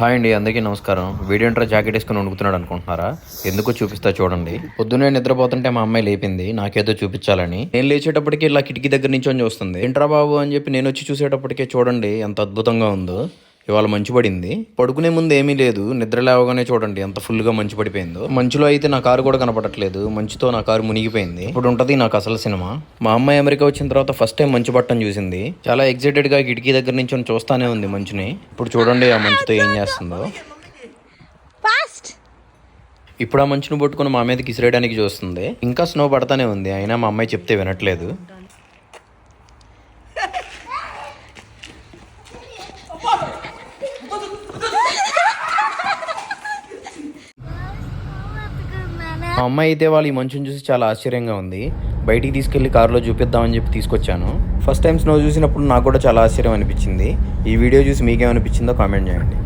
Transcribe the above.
Hi అండి, అందరికీ నమస్కారం. వీడియో ఇంట్రా జాకెట్ వేసుకొని వణుకుతున్నాడు అనుకుంటున్నారా? ఎందుకో చూపిస్తా చూడండి. పొద్దున్నే నిద్రపోతుంటే మా అమ్మాయి లేపింది నాకేదో చూపించాలని. నేను లేచేటప్పటికి ఇలా కిటికీ దగ్గర నుంచి చూస్తుంది. ఏంట్రా బాబు అని చెప్పి నేను వచ్చి చూసేటప్పటికే చూడండి ఎంత అద్భుతంగా ఉందో. ఇవాళ మంచు పడింది. పడుకునే ముందు ఏమీ లేదు, నిద్ర లేవగానే చూడండి ఎంత ఫుల్గా మంచు పడిపోయిందో. మంచులో అయితే నా కారు కూడా కనపడట్లేదు, మంచుతో నా కారు మునిగిపోయింది. ఇప్పుడు ఉంటుంది నాకు అసలు సినిమా. మా అమ్మాయి అమెరికా వచ్చిన తర్వాత ఫస్ట్ టైం మంచు పట్టం చూసింది. చాలా ఎక్సైటెడ్గా కిటికీ దగ్గర నుంచి చూస్తానే ఉంది మంచుని. ఇప్పుడు చూడండి ఆ మంచుతో ఏం చేస్తుందో. ఇప్పుడు ఆ మంచును పట్టుకుని మా మీదకి ఇసిరేయడానికి చూస్తుంది. ఇంకా స్నో పడతానే ఉంది, అయినా మా అమ్మాయి చెప్తే వినట్లేదు. మా అమ్మాయి అయితే వాళ్ళు ఈ మంచుని చూసి చాలా ఆశ్చర్యంగా ఉంది. బయటికి తీసుకెళ్లి కారులో చూపిద్దామని చెప్పి తీసుకొచ్చాను. ఫస్ట్ టైం స్నో చూసినప్పుడు నాకు కూడా చాలా ఆశ్చర్యం అనిపించింది. ఈ వీడియో చూసి మీకేమనిపించిందో కామెంట్ చేయండి.